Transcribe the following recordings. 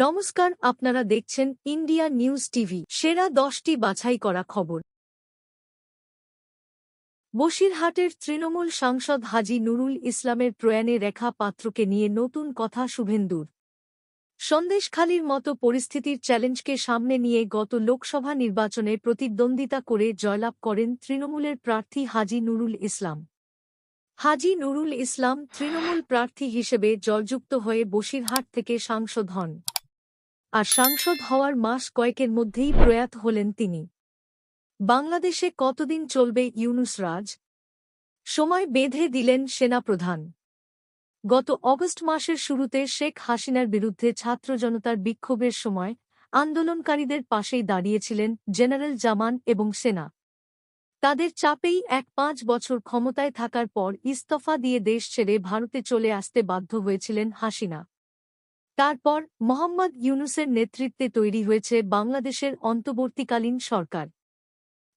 নমস্কার, আপনারা দেখছেন ইন্ডিয়া নিউজ টিভি। সেরা 10টি বাছাই করা খবর। বসিরহাটের তৃণমূল সাংসদ হাজী নুরুল ইসলামের প্রয়াণে রেখা পাত্রকে নিয়ে নতুন কথা শুভেন্দুর। সন্দেশখালির মতো পরিস্থিতির চ্যালেঞ্জকে সামনে নিয়ে গত লোকসভা নির্বাচনে প্রতিদ্বন্দ্বিতা করে জয়লাভ করেন তৃণমূলের প্রার্থী হাজী নুরুল ইসলাম। হাজী নুরুল ইসলাম তৃণমূল প্রার্থী হিসেবে জয়যুক্ত হয়ে বসিরহাট থেকে সাংসদ হন। আর সাংসদ হওয়ার মাস কয়েকের মধ্যেই প্রয়াত হলেন তিনি। বাংলাদেশে কতদিন চলবে ইউনূস রাজ? সময় বেঁধে দিলেন সেনাপ্রধান। গত অগস্ট মাসের শুরুতে শেখ হাসিনার বিরুদ্ধে ছাত্র জনতার বিক্ষোভের সময় আন্দোলনকারীদের পাশেই দাঁড়িয়েছিলেন জেনারেল জামান এবং সেনা। তাদের চাপেই ৫ বছর ক্ষমতায় থাকার পর ইস্তফা দিয়ে দেশ ছেড়ে ভারতে চলে আসতে বাধ্য হয়েছিলেন হাসিনা। তারপর মোহাম্মদ ইউনূসের নেতৃত্বে তৈরি হয়েছে বাংলাদেশের অন্তর্বর্তীকালীন সরকার।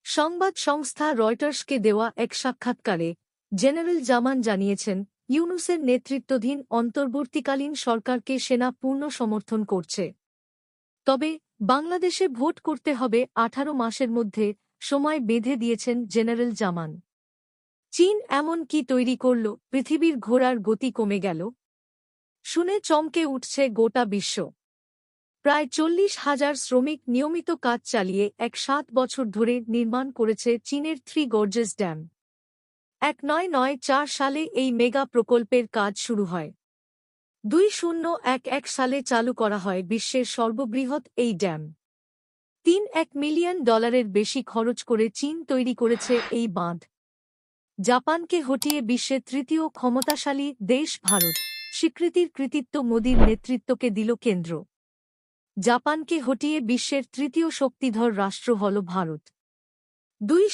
সংবাদ সংস্থা রয়টার্সকে দেওয়া এক সাক্ষাৎকারে জেনারেল জামান জানিয়েছেন, ইউনূসের নেতৃত্বাধীন অন্তর্বর্তীকালীন সরকারকে সেনা পূর্ণ সমর্থন করছে। তবে বাংলাদেশে ভোট করতে হবে 18 মাসের মধ্যে, সময় বেঁধে দিয়েছেন জেনারেল জামান। চীন এমন কি তৈরি করল, পৃথিবীর ঘোরার গতি কমে গেল? শুনে চমকে উঠছে গোটা বিশ্ব। প্রায় 40,000 শ্রমিক নিয়মিত কাজ চালিয়ে 7 বছর ধরে নির্মাণ করেছে চীনের 3 গর্জেস ড্যাম। 1994 সালে এই মেগা প্রকল্পের কাজ শুরু হয়। 2011 সালে চালু করা হয় বিশ্বের সর্ববৃহৎ এই ড্যাম। $3 মিলিয়ন বেশি খরচ করে চীন তৈরি করেছে এই বাঁধ। জাপানকে হটিয়ে বিশ্বের তৃতীয় ক্ষমতাশালী দেশ ভারত। স্বীকৃতির কৃতিত্ব মোদির নেতৃত্বকে দিল কেন্দ্র। জাপানকে হটিয়ে বিশ্বের তৃতীয় শক্তিধর রাষ্ট্র হল ভারত।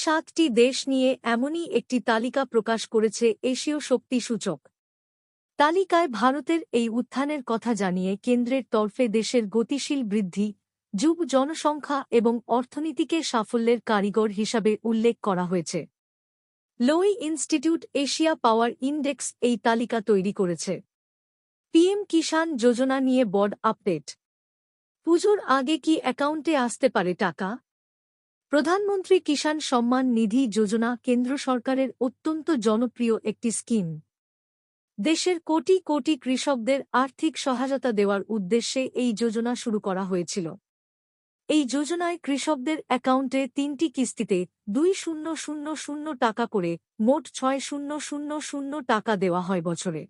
7টি দেশ নিয়ে এমনই একটি তালিকা প্রকাশ করেছে এশীয় শক্তি সূচক। তালিকায় ভারতের এই উত্থানের কথা জানিয়ে কেন্দ্রের তরফে দেশের গতিশীল বৃদ্ধি, যুব জনসংখ্যা এবং অর্থনীতিকে সাফল্যের কারিগর হিসাবে উল্লেখ করা হয়েছে। লোই ইনস্টিটিউট এশিয়া পাওয়ার ইন্ডেক্স এই তালিকা তৈরি করেছে। পিএম কিষাণ যোজনা নিয়ে বড় আপডেট। পুজোর আগে কি অ্যাকাউন্টে আসতে পারে টাকা? প্রধানমন্ত্রী কিষাণ সম্মান নিধি যোজনা কেন্দ্র সরকারের অত্যন্ত জনপ্রিয় একটি স্কিম। দেশের কোটি কোটি কৃষকদের আর্থিক সহায়তা দেওয়ার উদ্দেশ্যে এই যোজনা শুরু করা হয়েছিল। এই যোজনায় কৃষকদের অ্যাকাউন্টে 3টি কিস্তিতে 2,000 টাকা করে মোট 6,000 টাকা দেওয়া হয় বছরে।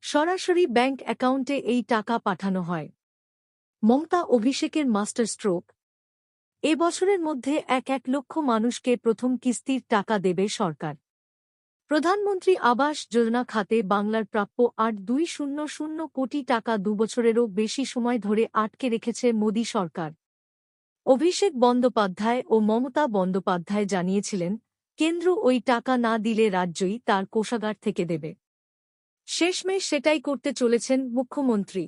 সরাসরি ব্যাংক অ্যাকাউন্টে এই টাকা পাঠানো হয়। মমতা অভিষেকের মাস্টার স্ট্রোক। এ বছরের মধ্যে 1 লক্ষ মানুষকে প্রথম কিস্তির টাকা দেবে সরকার। প্রধানমন্ত্রী আবাস যোজনা খাতে বাংলার প্রাপ্য 8,200 কোটি টাকা 2 বছরেরও বেশি সময় ধরে আটকে রেখেছে মোদি সরকার। অভিষেক বন্দ্যোপাধ্যায় ও মমতা বন্দ্যোপাধ্যায় জানিয়েছিলেন, কেন্দ্র ওই টাকা না দিলে রাজ্যই তার কোষাগার থেকে দেবে। শেষমেশ সেটাই করতে চলেছেন মুখ্যমন্ত্রী।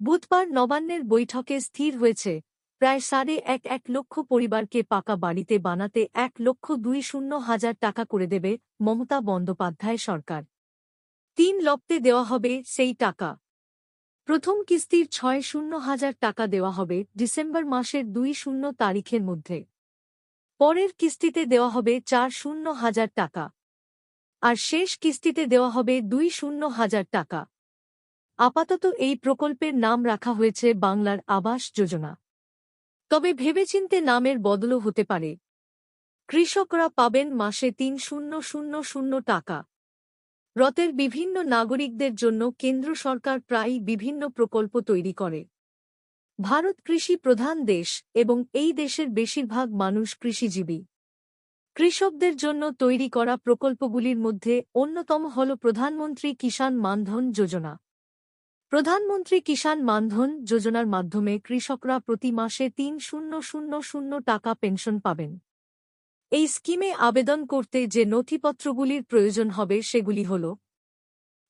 বুধবার নবান্নের বৈঠকে স্থির হয়েছে, প্রায় 1.5 লক্ষ পরিবারকে পাকা বাড়িতে বানাতে 1,20,000 টাকা করে দেবে মমতা বন্দ্যোপাধ্যায় সরকার। 3 লপ্তে দেওয়া হবে সেই টাকা। প্রথম কিস্তির 6,000 টাকা দেওয়া হবে ডিসেম্বর মাসের 20 তারিখের মধ্যে। পরের কিস্তিতে দেওয়া হবে 4,000 টাকা। আর শেষ কিস্তিতে দেওয়া হবে 2,000 টাকা। আপাতত এই প্রকল্পের নাম রাখা হয়েছে বাংলার আবাস যোজনা। তবে ভেবেচিন্তে নামের বদলও হতে পারে। কৃষকরা পাবেন মাসে 3,000 টাকা। রতের বিভিন্ন নাগরিকদের জন্য কেন্দ্র সরকার প্রায়ই বিভিন্ন প্রকল্প তৈরি করে। ভারত কৃষি প্রধান দেশ এবং এই দেশের বেশিরভাগ মানুষ কৃষিজীবী। কৃষকদের জন্য তৈরি করা প্রকল্পগুলির মধ্যে অন্যতম হল প্রধানমন্ত্রী কিষাণ মানধন যোজনা। প্রধানমন্ত্রী কিষাণ মানধন যোজনার মাধ্যমে কৃষকরা প্রতি মাসে 3,000 টাকা পেনশন পাবেন। এই স্কিমে আবেদন করতে যে নথিপত্রগুলির প্রয়োজন হবে সেগুলি হল: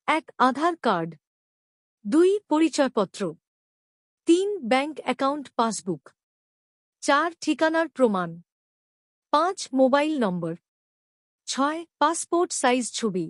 1 আধার কার্ড, 2 পরিচয়পত্র, 3 ব্যাংক অ্যাকাউন্ট পাসবুক, 4 ঠিকানার প্রমাণ, 5 মোবাইল নম্বর, 6 পাসপোর্ট সাইজ ছবি।